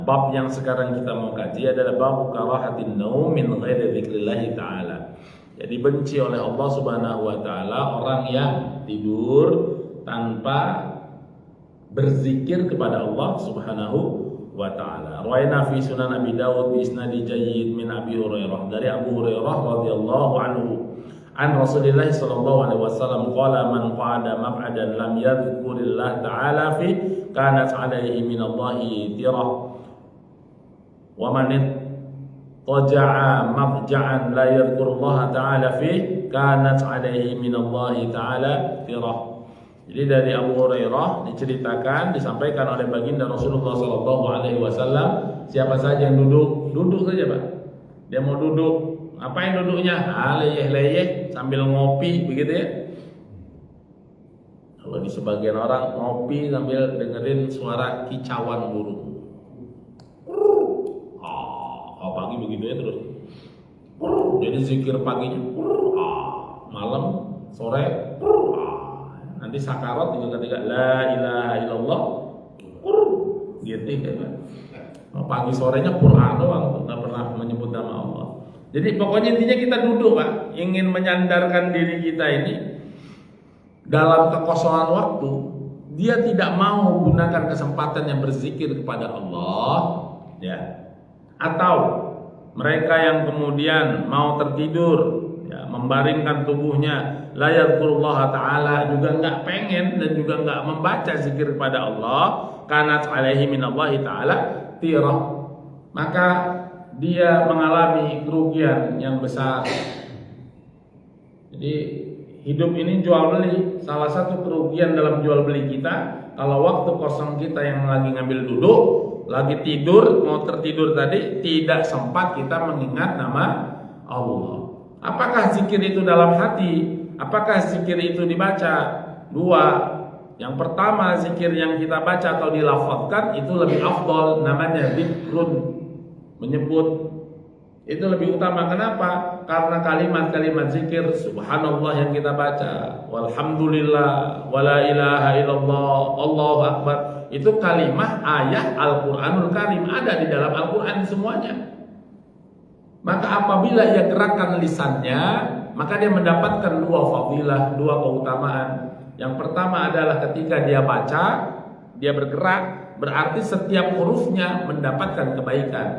Bab yang sekarang kita mau kaji adalah bab karahatin naum min ghairi dzikrillah ta'ala. Jadi benci oleh Allah Subhanahu wa taala orang yang tidur tanpa berzikir kepada Allah Subhanahu wa taala. Rawaina fi Sunan Abi Dawud bi isnadi jayyid min Abi Hurairah, dari Abu Hurairah radhiyallahu anhu an Rasulillah sallallahu alaihi wasallam qala man qa'ada maq'adan lam yadhkurillah ta'ala fi kanat alaihi min Allahi tirah wa man taja'a mafja'an la yadhkurullaha ta'ala fi kanat alaihi minallahi ta'ala firah. Jadi dari Abu Hurairah diceritakan, disampaikan oleh baginda Rasulullah sallallahu alaihi wasallam, siapa saja yang duduk saja, Pak. Dia mau duduk, apain duduknya? Leyeh-leyeh sambil ngopi, begitu ya. Kalau di sebagian orang ngopi sambil dengerin suara kicauan burung. Pagi begitu ya terus. Jadi zikir paginya, malam, sore, nanti sakarat tinggal ketika la ilaha illallah, gitu kan. Pagi sorenya Quran doang, nggak pernah menyebut nama Allah. Jadi pokoknya intinya kita duduk, Pak, ingin menyandarkan diri kita ini dalam kekosongan waktu. Dia tidak mau gunakan kesempatan yang berzikir kepada Allah, ya. Atau mereka yang kemudian mau tertidur, ya, membaringkan tubuhnya, la yadhkurullah ta'ala, juga nggak pengen dan juga nggak membaca zikir kepada Allah, kanat alaihi minallahi ta'ala tirah, maka dia mengalami kerugian yang besar. Jadi hidup ini jual beli. Salah satu kerugian dalam jual beli kita, kalau waktu kosong kita yang lagi ngambil duduk, lagi tidur, mau tertidur tadi, tidak sempat kita mengingat nama Allah. Apakah zikir itu dalam hati? Apakah zikir itu dibaca? Dua. Yang pertama, zikir yang kita baca atau dilafazkan itu lebih afdal, namanya zikrun, menyebut. Itu lebih utama. Kenapa? Karena kalimat-kalimat zikir subhanallah yang kita baca, walhamdulillah, wala ilaha illallah, Allahu akbar, itu kalimah ayat Al-Quranul Karim, ada di dalam Al-Quran semuanya. Maka apabila ia gerakan lisannya, maka dia mendapatkan dua fadilah, dua keutamaan. Yang pertama adalah ketika dia baca, dia bergerak, berarti setiap hurufnya mendapatkan kebaikan.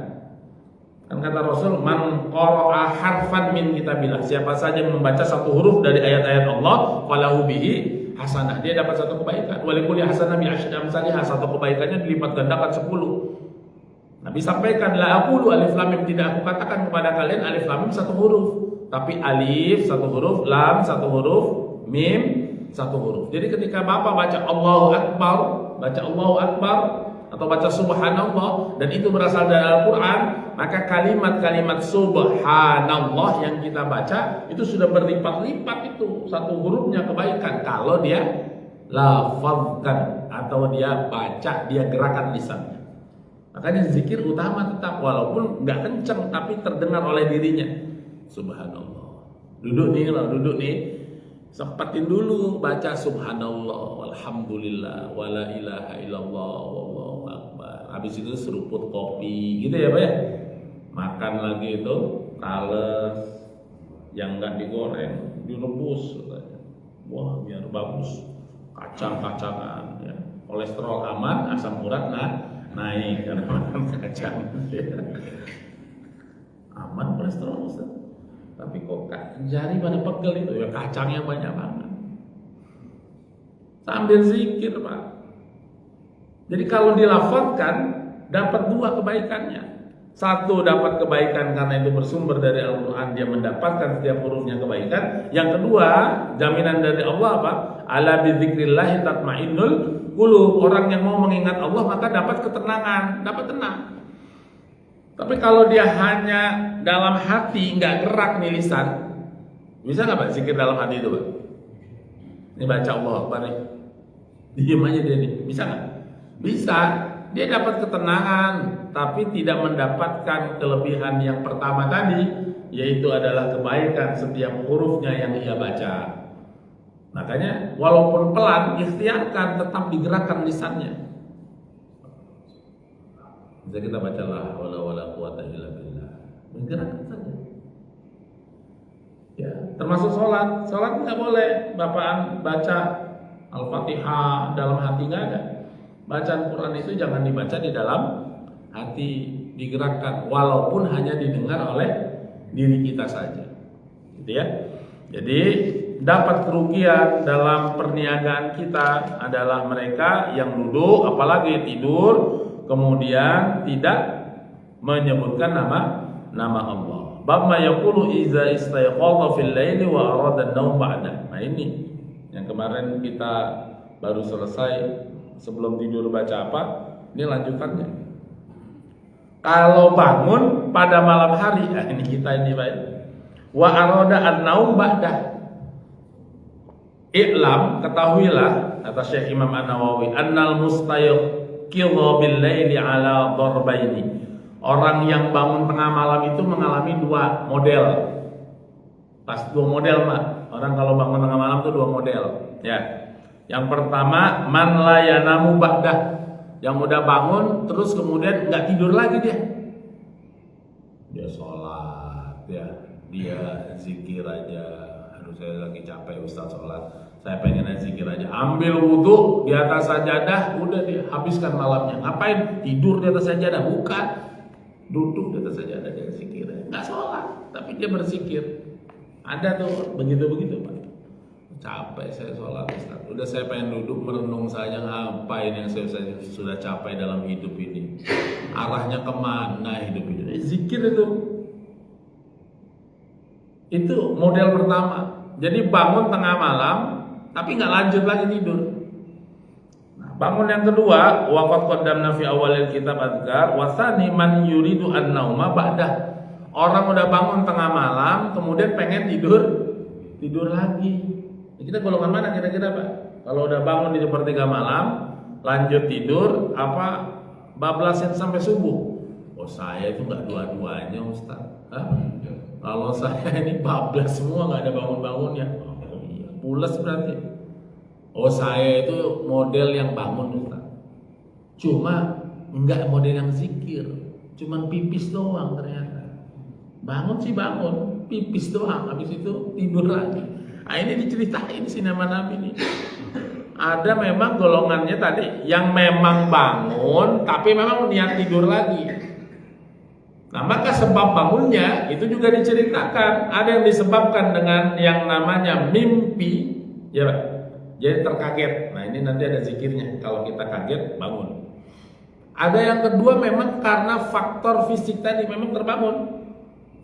Kan kata Rasul, man qara'a harfan min kitabillah, siapa saja yang membaca satu huruf dari ayat-ayat Allah, falahu bihi hasanah, dia dapat satu kebaikan. Walikuli hasanah bi asyri amsalihha, satu kebaikannya dilipat gandakan 10. Nabi sampaikan, la aqulu alif lam mim, tidak aku katakan kepada kalian alif lam mim satu huruf, tapi alif satu huruf, lam satu huruf, mim satu huruf. Jadi ketika Bapak baca Allahu Akbar, baca Allahu Akbar atau baca subhanallah, dan itu berasal dari Al-Quran, maka kalimat-kalimat subhanallah yang kita baca itu sudah berlipat-lipat, itu satu hurufnya kebaikan kalau dia lafazkan atau dia baca, dia gerakan lisannya. Makanya zikir utama tetap, walaupun nggak kenceng tapi terdengar oleh dirinya. Subhanallah. Duduk nih, sempatin dulu baca subhanallah, walhamdulillah, wala ilaha illallah, wallahu akbar. Habis itu seruput kopi, gitu ya Pak ya. Makan lagi itu tales yang nggak digoreng, direbus. Wah, biar bagus. Kacang-kacangan, ya. Kolesterol aman, asam urat naik karena makan kacang. Aman kolesterol, Ustaz. Tapi kok jari pada pegel itu, ya kacangnya banyak banget. Sambil zikir, Pak. Jadi kalau dilafazkan dapat dua kebaikannya. Satu, dapat kebaikan karena itu bersumber dari Al-Quran, dia mendapatkan setiap hurufnya kebaikan. Yang kedua, jaminan dari Allah apa? Ala bidzikrillah tatmainnul qulub. Orang yang mau mengingat Allah maka dapat ketenangan, dapat tenang. Tapi kalau dia hanya dalam hati, nggak gerak nih lisan, bisa nggak Pak zikir dalam hati itu Pak? Ini baca Allah Akbar nih, diem aja dia nih, bisa nggak? Bisa. Dia dapat ketenangan, tapi tidak mendapatkan kelebihan yang pertama tadi, yaitu adalah kebaikan setiap hurufnya yang ia baca. Makanya walaupun pelan, ikhtiarkan tetap digerakkan lisannya. Bisa kita baca la haula wala quwata illa billah. Menggerakkan saja. Ya, termasuk sholat. Sholat nggak boleh bapaan baca Al-Fatihah dalam hati, nggak ada. Bacaan Quran itu jangan dibaca di dalam hati, digerakkan walaupun hanya didengar oleh diri kita saja. Gitu ya. Jadi dapat kerugian dalam perniagaan kita adalah mereka yang duduk apalagi tidur kemudian tidak menyebutkan nama Allah. Bab ma yaqulu iza istayqadha fil laili wa arada an-naum ba'da. Nah ini yang kemarin kita baru selesai sebelum tidur baca apa? Ini lanjutannya. Kalau bangun pada malam hari, nah ini kita ini baik. Wa arada an-naum ba'da. I'lam, ketahuilah kata Syekh Imam An-Nawawi, annal mustayqidha bil laili ala darbaini. Orang yang bangun tengah malam itu mengalami dua model. Pas dua model, Pak. Orang kalau bangun tengah malam itu dua model, ya. Yang pertama, man la yanamu ba'dah. Yang udah bangun terus kemudian nggak tidur lagi dia. Dia sholat, ya. Dia zikir aja. Aduh saya lagi capek Ustaz sholat. Saya pengen zikir aja. Ambil wudhu di atas sajadah, udah dia habiskan malamnya. Ngapain? Tidur di atas sajadah? Bukan. Duduk di atas sajadah dia zikir. Nggak sholat, tapi dia berzikir. Ada tuh begitu-begitu Pak. Capek saya sholat Ustaz. Udah saya pengen duduk merenung saja, ngapain yang saya sudah capai dalam hidup ini. Arahnya kemana hidup ini? Zikir itu. Itu model pertama. Jadi bangun tengah malam tapi nggak lanjut lagi tidur. Nah, bangun yang kedua, waqad qaddamna fi awalil kitab adzkar wa tsani man yuridu an-nauma ba'da. Orang udah bangun tengah malam kemudian pengen tidur lagi. Kita golongan mana kira-kira Pak? Kalau udah bangun di sepertiga malam, lanjut tidur, apa bablasin sampai subuh? Oh saya itu nggak dua-duanya Ustaz. Hah? Kalau saya ini bablas semua nggak ada bangun-bangunnya. Oh iya, pulas berarti. Oh saya itu model yang bangun Ustaz. Cuma nggak model yang zikir, cuman pipis doang ternyata. Bangun sih bangun, pipis doang, habis itu tidur lagi. Nah ini diceritain sih nama Nabi ini. Ada memang golongannya tadi yang memang bangun tapi memang niat tidur lagi. Nah maka sebab bangunnya itu juga diceritakan. Ada yang disebabkan dengan yang namanya mimpi, ya Pak. Jadi terkaget. Nah ini nanti ada zikirnya. Kalau kita kaget bangun. Ada yang kedua memang karena faktor fisik tadi memang terbangun.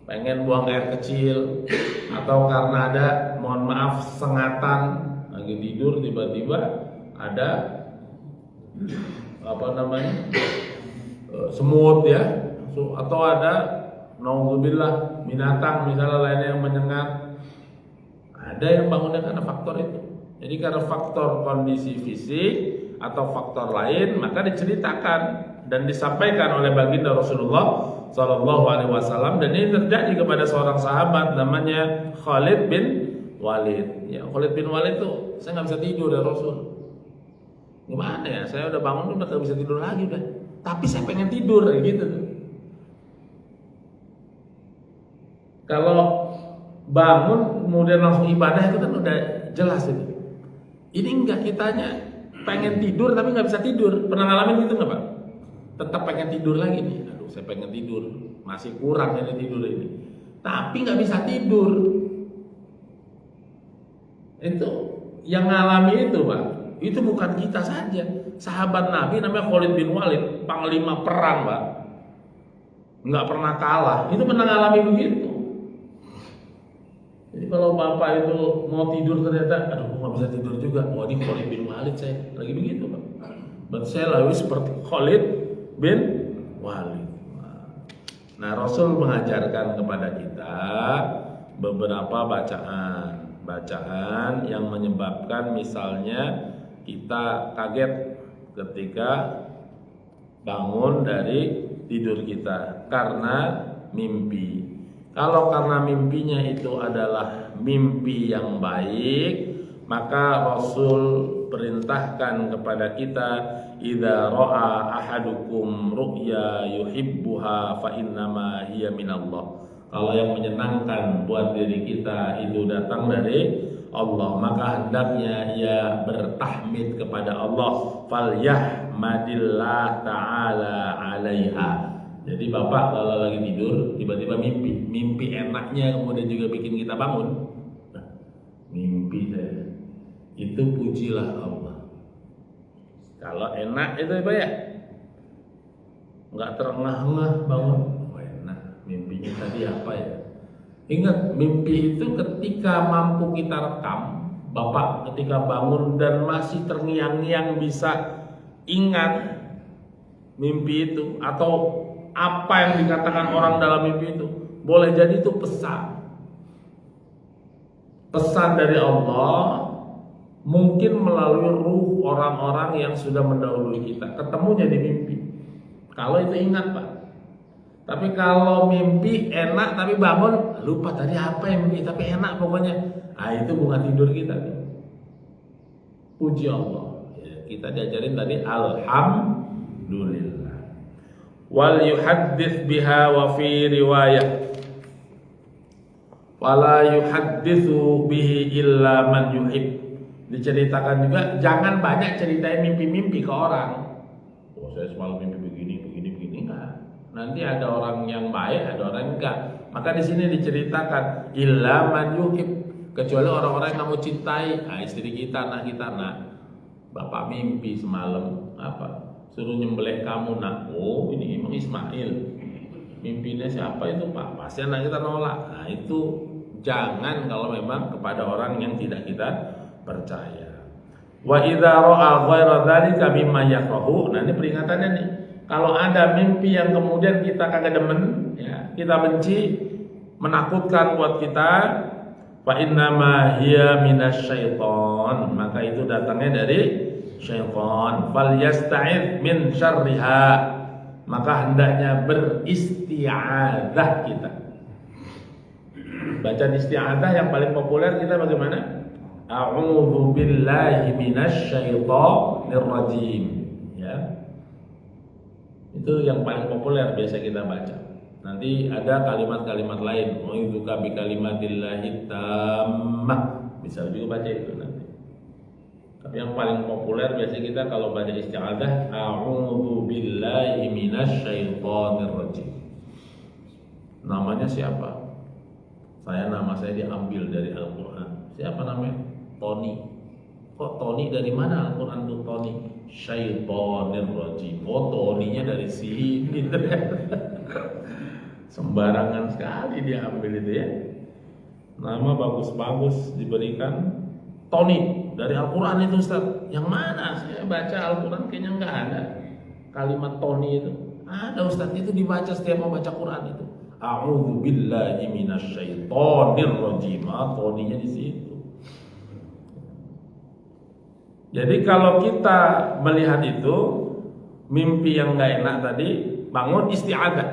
Pengen buang air kecil atau karena ada mohon maaf sengatan lagi tidur tiba-tiba ada apa namanya semut ya atau ada naudzubillah binatang misalnya lainnya yang menyengat. Ada yang bangunnya karena faktor itu. Jadi karena faktor kondisi fisik atau faktor lain maka diceritakan dan disampaikan oleh baginda Rasulullah Sallallahu Alaihi Wasallam, dan ini terjadi kepada seorang sahabat namanya Khalid bin Walid. Ya, Khalid bin Walid tuh saya nggak bisa tidur ya Rasul. Gimana ya? Saya udah bangun udah nggak bisa tidur lagi udah. Tapi saya pengen tidur gitu tuh. Kalau bangun kemudian langsung ibadah itu kan udah jelas itu. Ini enggak, kitanya pengen tidur tapi nggak bisa tidur. Pernah ngalamin gitu nggak Pak? Tetap pengen tidur lagi nih. Aduh, saya pengen tidur, masih kurang ini tidur ini. Tapi nggak bisa tidur. Itu yang ngalami itu Pak. Itu bukan kita saja. Sahabat Nabi namanya Khalid bin Walid, panglima perang Pak. Nggak pernah kalah. Itu pernah ngalami begitu. Jadi kalau bapak itu mau tidur ternyata, aduh nggak bisa tidur juga. Wah ini Khalid bin Walid saya lagi begitu Pak. Berarti saya lalu seperti Khalid bin Walid. Nah Rasul mengajarkan kepada kita beberapa bacaan yang menyebabkan misalnya kita kaget ketika bangun dari tidur kita karena mimpi. Kalau karena mimpinya itu adalah mimpi yang baik, maka Rasul perintahkan kepada kita, idza ra'a ahadukum ru'ya yuhibbuha fa innama hiya minallah. Kalau yang menyenangkan buat diri kita itu datang dari Allah, maka hendaknya ia bertahmid kepada Allah, falyahmadillah ta'ala 'alaiha. Jadi bapak kalau lagi tidur tiba-tiba mimpi enaknya kemudian juga bikin kita bangun. Mimpi saya itu pujilah Allah. Kalau enak itu apa ya? Nggak terengah-engah bangun. Oh, enak. Mimpinya tadi apa ya? Ingat, mimpi itu ketika mampu kita rekam. Bapak ketika bangun dan masih terngiang-ngiang bisa ingat mimpi itu atau apa yang dikatakan orang dalam mimpi itu, boleh jadi itu pesan dari Allah, mungkin melalui ruh orang-orang yang sudah mendahului kita, ketemunya di mimpi. Kalau itu ingat Pak. Tapi kalau mimpi enak tapi bangun lupa tadi apa yang mimpi, tapi enak pokoknya, itu bunga tidur kita. Puji Allah. Kita diajarin tadi alhamdulillah. Wal yuhaddits biha wa fi riwayah wala yuhadditsu bihi illa man yuhib. Diceritakan juga jangan banyak ceritain mimpi-mimpi ke orang. Oh, saya semalam mimpi begini. Nah, nanti ada orang yang baik, ada orang yang enggak. Maka di sini diceritakan illa man yuhib, kecuali orang-orang yang kamu cintai. Istri kita, anak kita, bapak mimpi semalam apa? Suruh nyembelih kamu, oh ini emang Ismail. Mimpinya siapa itu Pak? Pasti anak kita nolak. Itu jangan kalau memang kepada orang yang tidak kita percaya. Wa idza ra'a ghaira dzalika mimma yakrahu. Nah, ini peringatannya nih. Kalau ada mimpi yang kemudian kita kagak demen, ya, kita benci, menakutkan buat kita, fa innama hiya minasyaiton, maka itu datangnya dari syaitan. Fal yasta'id min syarriha, maka hendaknya beristi'adzah kita. Bacaan isti'adzah yang paling populer kita bagaimana? A'udzu billahi minasyaitonir rajim. Ya. Itu yang paling populer biasa kita baca. Nanti ada kalimat-kalimat lain. A'udzuka bi kalimatillahi tammah. Bisa juga baca itu nanti. Tapi yang paling populer biasa kita kalau baca isti'adzah, a'udzu billahi minasyaitonir rajim. Namanya siapa? Nama saya diambil dari Al-Quran. Siapa namanya? Tony. Kok Tony dari mana Al-Quran itu Tony? Syaitonir rajim. Oh, Tony-nya dari sini. Sembarangan sekali diambil itu ya. Nama bagus-bagus diberikan Tony dari Al-Quran itu Ustaz. Yang mana? Saya baca Al-Quran kayaknya nggak ada kalimat Tony itu. Ada Ustaz, itu dibaca setiap mau baca Quran itu. A'udzu billahi minasyaitonir rajim. Tony-nya di situ. Jadi kalau kita melihat itu mimpi yang nggak enak tadi, bangun isti'adzah.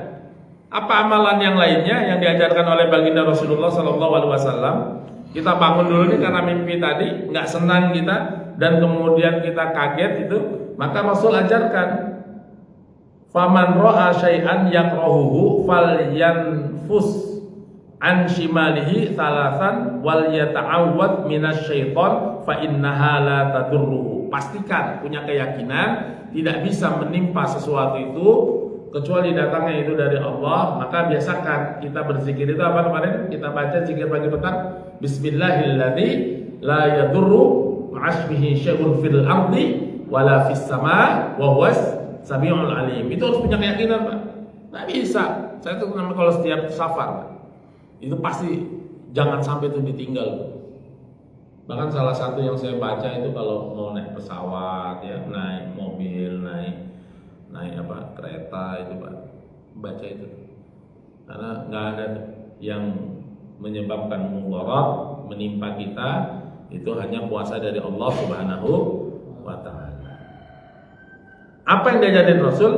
Apa amalan yang lainnya yang diajarkan oleh baginda Rasulullah SAW? Kita bangun dulu nih karena mimpi tadi nggak senang kita dan kemudian kita kaget itu, maka Rasul ajarkan, faman ra'a syai'an yakrahuhu falyanfus an shimalihi salasan wal yata'awwad minasyaiton fa innaha la tadurruhu. Pastikan punya keyakinan tidak bisa menimpa sesuatu itu kecuali datangnya itu dari Allah. Maka biasakan kita berzikir itu apa kemarin kita baca zikir pagi petang, bismillahilladzi la yadurru ma'asmihi syai'un fil ardi wala fis sama wa huwas samiul alim. Itu harus punya keyakinan Pak. Nggak bisa. Saya tuh kalau setiap safar Pak, itu pasti jangan sampai itu ditinggal. Bahkan salah satu yang saya baca itu kalau mau naik pesawat ya, naik mobil, naik kereta itu Pak, baca itu. Karena nggak ada yang menyebabkan mudarat menimpa kita, itu hanya kuasa dari Allah Subhanahu wa taala. Apa yang diajarin Rasul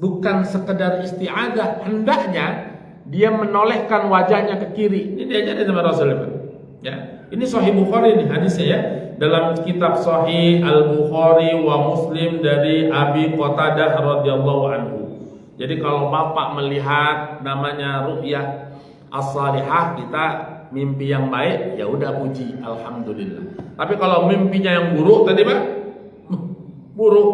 bukan sekedar isti'adzah, hendaknya dia menolehkan wajahnya ke kiri. Ini diajarin sama Rasul, ya. Ini Sahih Bukhari nih hadisnya ya, dalam kitab Sahih Al-Bukhari wa Muslim dari Abi Qatadah radhiyallahu anhu. Jadi kalau bapak melihat namanya ru'yah as-salihah, kita mimpi yang baik, ya udah puji, alhamdulillah. Tapi kalau mimpinya yang buruk tadi Pak, buruk,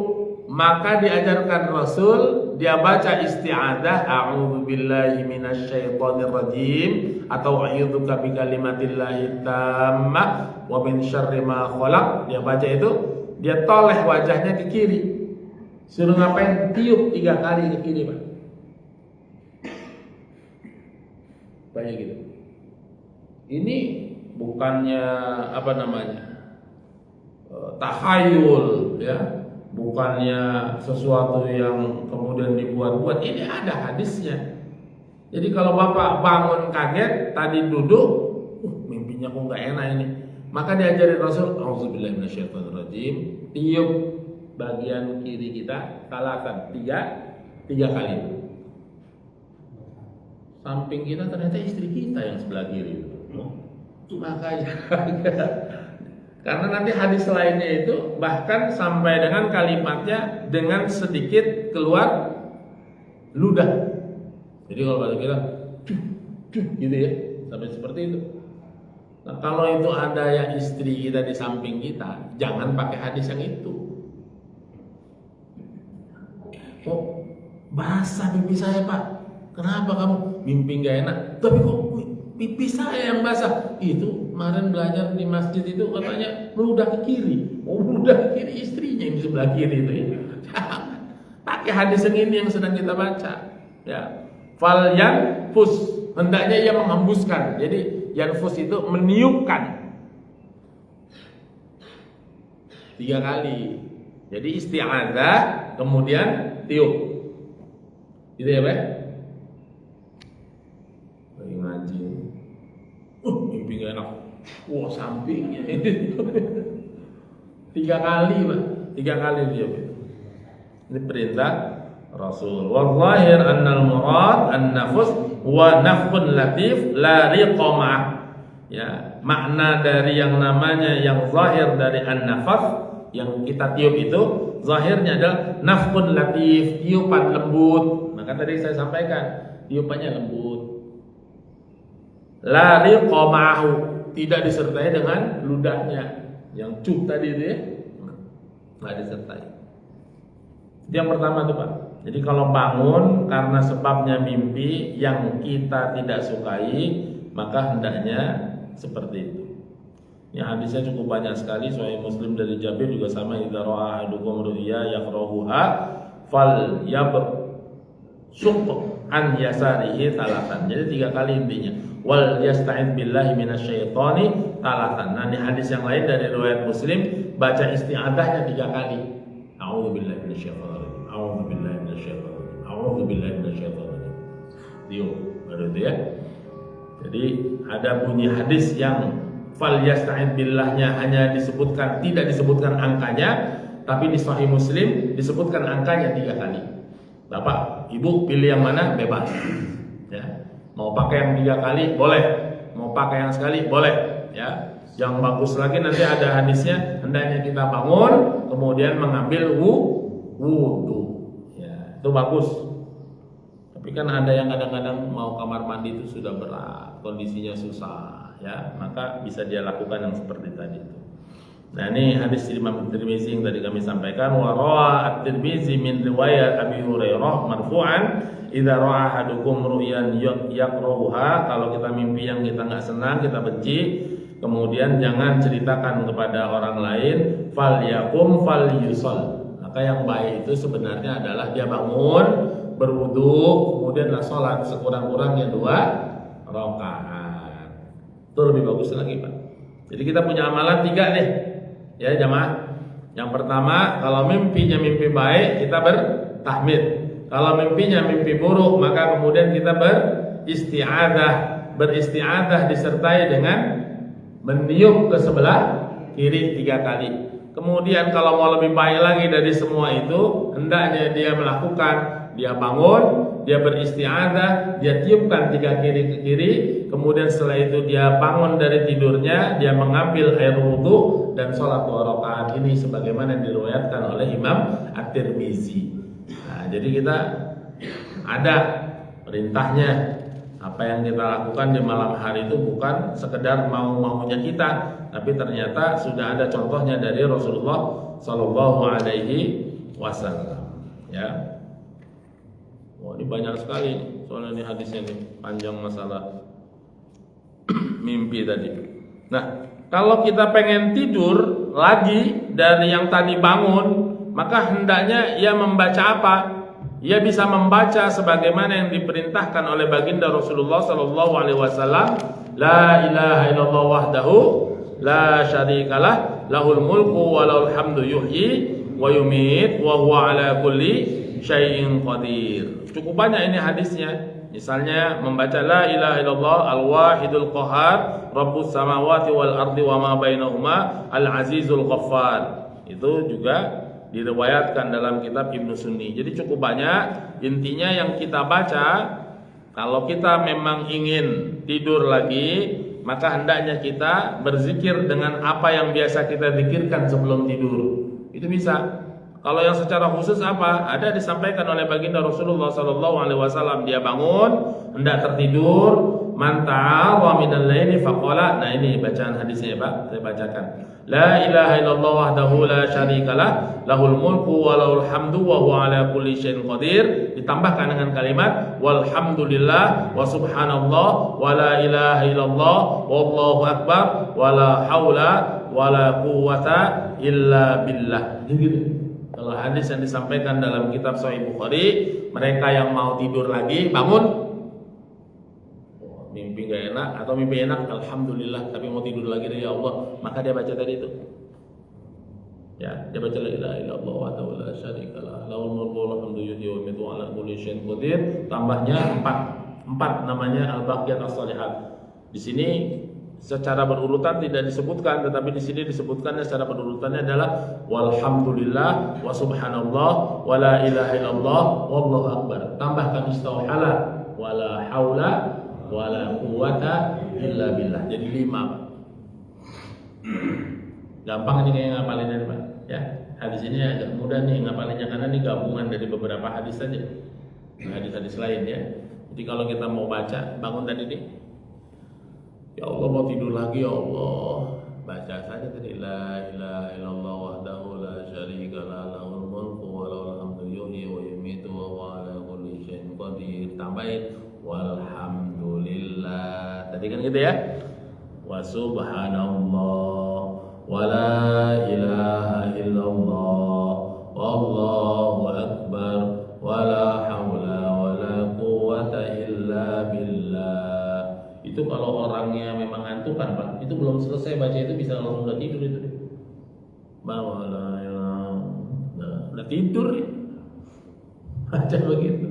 maka diajarkan Rasul, dia baca isti'adah, a'udzubillahi minasyaitonir rajim, atau a'udzuka bikalimatillahi tammah wa min syarri ma khalaq. Dia baca itu, dia toleh wajahnya ke kiri. Suruh ngapain? Tiup 3 kali ke kiri Pak. Banyak gitu. Ini bukannya apa namanya, tahayul ya, bukannya sesuatu yang kemudian dibuat-buat. Ini ada hadisnya. Jadi kalau bapak bangun kaget tadi duduk, mimpinya kok nggak enak ini, maka diajarin Rasul, auzubillahi minasyaitonirrajim, tiup bagian kiri kita talatan 3 kali. Samping kita ternyata istri kita yang sebelah kiri. Makanya karena nanti hadis lainnya itu bahkan sampai dengan kalimatnya dengan sedikit keluar ludah. Jadi kalau bahasa kita gitu ya, sampai seperti itu. Nah, kalau itu ada yang istri kita di samping kita, jangan pakai hadis yang itu. Oh, basah pipi saya Pak. Kenapa kamu? Mimpi gak enak. Tapi kok pipi saya yang basah? Itu kemarin belajar di masjid itu katanya meludah ke kiri. Oh, meludah ke kiri, istrinya yang di sebelah kiri itu ya. Pakai hadis yang ini yang sedang kita baca. Ya. Fal yanfus, hendaknya ia menghembuskan. Jadi yanfus itu meniupkan 3 kali. Jadi isti'adzah kemudian tiup. Gitu ya, Pak? Lagi ngaji. Mimpi gak enak. Wah, sampingnya. 3 kali, Pak. 3 kali dia. Ini perintah Rasul. Wallahir annal murad an-nafs wa nafqun latif la riqamah. Ya, makna dari yang namanya yang zahir dari an-nafas yang kita tiup itu zahirnya adalah nafqun latif, tiupan lembut. Maka tadi saya sampaikan, tiupannya lembut. La riqamahu, tidak disertai dengan ludahnya. Yang cuk tadi itu ya, enggak disertai. Itu yang pertama tuh Pak. Jadi kalau bangun karena sebabnya mimpi yang kita tidak sukai, maka hendaknya seperti itu. Ya, hadisnya cukup banyak sekali. Sahih Muslim dari Jabir juga sama, idza ra'a ahadukum ru'ya yakrahuha fal yabsuq an yasarihi talatan. Jadi 3 kali intinya. Wal yasta'id billahi minasyaitani talatan. Nah, di hadis yang lain dari riwayat Muslim baca isti'adzahnya 3 kali. A'udzubillahi minasyaitonir rajim. A'udzubillahi minasyaitonir rajim. A'udzubillahi minasyaitonir rajim. Dio, baru itu ya. Jadi ada bunyi hadis yang fal yasta'id billahnya hanya disebutkan, tidak disebutkan angkanya, tapi di Sahih Muslim disebutkan angkanya 3 kali. Bapak, Ibu pilih yang mana? Bebas. Ya. Mau pakai yang 3 kali boleh, mau pakai yang sekali boleh. Ya. Yang bagus lagi nanti ada hadisnya, hendaknya kita bangun kemudian mengambil wudu. Ya, itu bagus. Tapi kan ada yang kadang-kadang mau kamar mandi itu sudah berat, kondisinya susah. Ya, maka bisa dia lakukan yang seperti tadi itu. Nah, ini hadis Imam Tirmizi yang tadi kami sampaikan, wa rawa at-Tirmizi min riwayat Abi Hurairah marfu'an, idza ra'a ahadukum ru'yan yakrahuha, kalau kita mimpi yang kita enggak senang, kita benci, kemudian jangan ceritakan kepada orang lain, fal yakum fal yusol. Maka yang baik itu sebenarnya adalah dia bangun, berwudu, kemudianlah sholat sekurang-kurangnya 2 rakaat. Itu lebih bagus lagi Pak. Jadi kita punya amalan 3 deh, ya jamaah. Yang pertama, kalau mimpinya mimpi baik, kita bertahmid. Kalau mimpinya mimpi buruk, maka kemudian kita beristi'adzah. Beristi'adzah disertai dengan meniup ke sebelah kiri 3 kali. Kemudian kalau mau lebih baik lagi dari semua itu, hendaknya dia melakukan dia bangun, dia beristi'adzah, dia tiupkan 3 kiri ke kiri, kemudian setelah itu dia bangun dari tidurnya, dia mengambil air wudhu dan sholat 2 rakaat ini sebagaimana diriwayatkan oleh Imam At-Tirmizi. Nah, jadi kita ada perintahnya. Apa yang kita lakukan di malam hari itu bukan sekedar mau-maunya kita, tapi ternyata sudah ada contohnya dari Rasulullah Shallallahu Alaihi Wasallam. Ya, wah ini banyak sekali soalnya ini hadisnya nih, panjang masalah mimpi tadi. Nah, kalau kita pengen tidur lagi dari yang tadi bangun, maka hendaknya ia membaca apa? Ia bisa membaca sebagaimana yang diperintahkan oleh baginda Rasulullah sallallahu alaihi wasallam, la ilaha illallah wahdahu la syarikalah, lahul mulku wa lahul hamdu yuhyi wa yumit wa huwa ala kulli syai'in qadir. Cukup banyak ini hadisnya. Misalnya membaca la ilaha illallah al-wahidul qahar rabbus samawati wal ardi wa ma bainahuma al-azizul ghaffar. Itu juga diriwayatkan dalam kitab Ibnu Sunni. Jadi cukup banyak. Intinya yang kita baca, kalau kita memang ingin tidur lagi, maka hendaknya kita berzikir dengan apa yang biasa kita zikirkan sebelum tidur. Itu bisa. Kalau yang secara khusus apa? Ada disampaikan oleh baginda Rasulullah SAW. Dia bangun, hendak tertidur, man ta'awwa minal laili faqala. Nah ini bacaan hadisnya ya Pak, saya bacakan. La ilaha illallah wahdahu la syarikalah, lahul mulku wa lahul hamdu wa huwa ala kulli syai'in qadir. Ditambahkan dengan kalimat walhamdulillah wa subhanallah wa la ilaha illallah wallahu akbar wa la haula wa la quwwata illa billah. Gitu. Kalau hadis yang disampaikan dalam kitab Sahih Bukhari, mereka yang mau tidur lagi bangun, mimpi gak enak atau mimpi enak, alhamdulillah, tapi mau tidur lagi ya Allah, maka dia baca tadi itu. Ya, dia baca la ilaha illallah wahdahu la syarikalah, lahul mulku wa lahul hamdu yuhyi wa yumiitu wa ala kulli syai'in qadir. Tambahnya 4 namanya al-baqiyat as-shalihat. Di sini secara berurutan tidak disebutkan, tetapi di sini disebutkannya secara berurutannya adalah walhamdulillah wa subhanallah wa la ilaha illallah wallahu akbar. Tambahkan istauhala wa la haula wa la quwwata illa billah. Jadi 5. Gampang ini kayak ngapalinnya nih Pak. Ya, hadis ini agak mudah nih ngapalinnya karena ini gabungan dari beberapa hadis saja. Hadis-hadis lain ya. Jadi kalau kita mau baca, bangun tadi nih, ya Allah mau tidur lagi ya Allah, baca saja tadi la ilaha illallah wahdahu la syarikalah, lahul mulku wa lahul hamdu yuhyi wa yumiitu wa huwa ala kulli syai'in qadir. Tambahin walhamdulillah. Tadi kan gitu ya. Wa subhanallah wa la ilaha illallah wallahu akbar wa la haula wa la quwwata illa billah. Itu kalau orangnya memang ngantuk kan Pak, itu belum selesai baca itu bisa langsung udah tidur itu deh. Udah tidur ya. Baca begitu.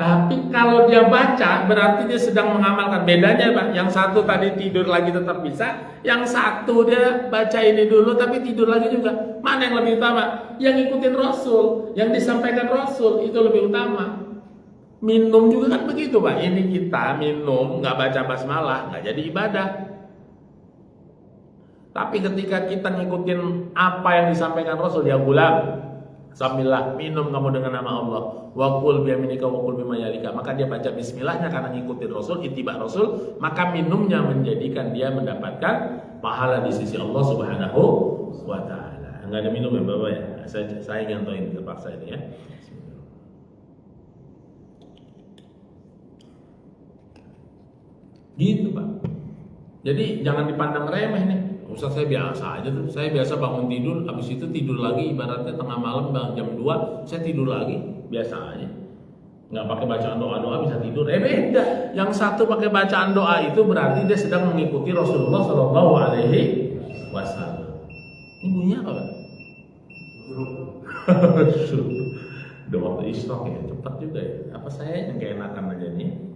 Tapi kalau dia baca berarti dia sedang mengamalkan. Bedanya Pak, yang satu tadi tidur lagi tetap bisa, yang satu dia baca ini dulu tapi tidur lagi juga. Mana yang lebih utama? Yang ikutin Rasul, yang disampaikan Rasul itu lebih utama. Minum juga kan begitu Pak. Ini kita minum nggak baca basmalah nggak jadi ibadah. Tapi ketika kita ngikutin apa yang disampaikan Rasul, ya gulam, sambillah minum kamu dengan nama Allah. Wa qul bi yaminika wa qul bima yalika. Maka dia baca bismillahnya karena ngikutin Rasul, ittiba Rasul, maka minumnya menjadikan dia mendapatkan pahala di sisi Allah Subhanahu wa taala. Enggak ada minum ya Bapak ya. Saya ngantoin terpaksa ini ya. Gitu Pak. Jadi jangan dipandang remeh nih. Ustaz saya biasa aja tuh. Saya biasa bangun tidur, habis itu tidur lagi. Ibaratnya tengah malam jam 2 saya tidur lagi, biasa aja. Nggak pakai bacaan doa-doa bisa tidur. Beda. Yang satu pakai bacaan doa itu berarti dia sedang mengikuti Rasulullah Shallallahu Alaihi Wasallam. Ini bunyinya apa Pak? Udah waktu isyraq ya, cepat juga ya. Apa saya yang keenakan aja nih?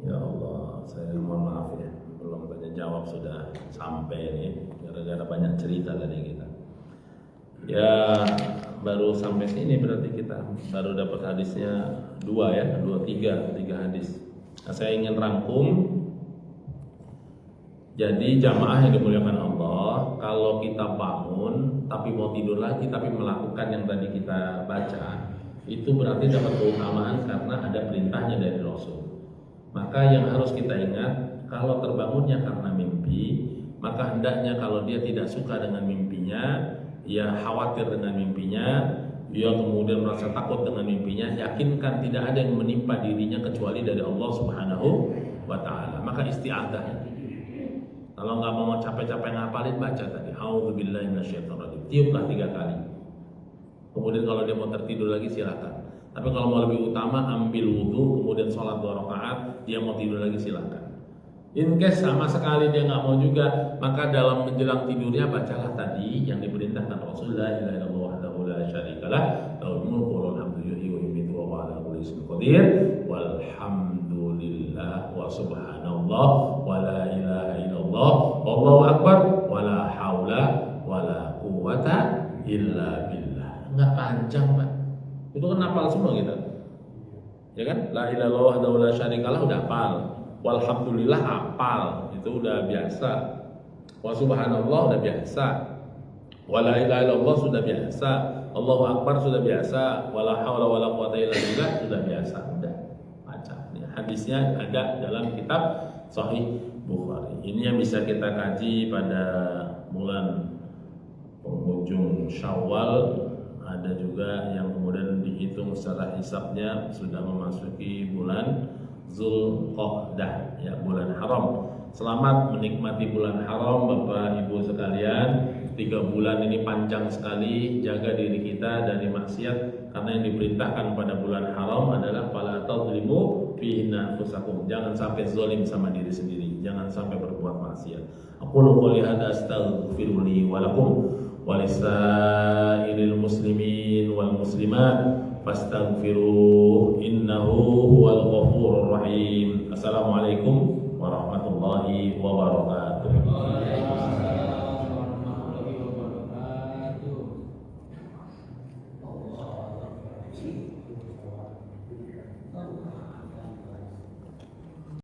Ya Allah, saya mohon maaf ya, belum banyak jawab sudah sampai nih, gara-gara banyak cerita tadi kita. Ya, baru sampai sini berarti kita baru dapat hadisnya 3 hadis. Nah, saya ingin rangkum. Jadi jamaah yang dimuliakan Allah, kalau kita bangun tapi mau tidur lagi tapi melakukan yang tadi kita baca, itu berarti dapat keutamaan karena ada perintahnya dari Rasul. Maka yang harus kita ingat, kalau terbangunnya karena mimpi, maka hendaknya kalau dia tidak suka dengan mimpinya, ia khawatir dengan mimpinya, dia kemudian merasa takut dengan mimpinya, yakinkan tidak ada yang menimpa dirinya kecuali dari Allah Subhanahu wa Ta'ala. Maka isti'adzah. Kalau nggak mau capek-capek ngapalin, baca tadi a'udzubillahi minasyaitonirrajim, tiuplah 3 kali. Kemudian kalau dia mau tertidur lagi silakan. Tapi kalau mau lebih utama, ambil wudhu, kemudian sholat 2 rakaat, dia mau tidur lagi silakan. In case sama sekali dia nggak mau juga, maka dalam menjelang tidurnya bacalah tadi yang diperintahkan Rasulullah, la ilaha illallah wahdahu la syarikalah, lahul mulku wa lahul hamdu yuhyi wa yumiitu wa huwa ala kulli syai'in qadir, walhamdulillah wa subhanallah wa la ilaha illallah wallahu akbar wa la haula wa la quwwata illa billah. Enggak panjang, Pak. Itu kan hafal semua kita. Ya kan? La ilaha illallah wahdahu la syarikalah udah hafal. Walhamdulillah hafal, itu udah biasa. Wa subhanallah udah biasa. Wa la ilaha illallah sudah biasa. Allahu akbar sudah biasa. Wa la haula wa la quwwata illa billah sudah biasa. Udah baca. Hadisnya ada dalam kitab Sahih Bukhari. Ini yang bisa kita kaji pada bulan penghujung Syawal. Ada juga yang kemudian dihitung secara hisabnya sudah memasuki bulan Zulqa'dah, ya, bulan haram. Selamat menikmati bulan haram Bapak Ibu sekalian. 3 bulan ini panjang sekali. Jaga diri kita dari maksiat, karena yang diperintahkan pada bulan haram adalah fala tadzlimu fihinna anfusakum. Jangan sampai zalim sama diri sendiri, jangan sampai berbuat maksiat. Aqulu qouli hadza astaghfiru li wa lakum wa lisairil muslimin wal muslimat fastaghfiruh innahu huwal ghafurur rahim. Assalamualaikum warahmatullahi wabarakatuh. Allah.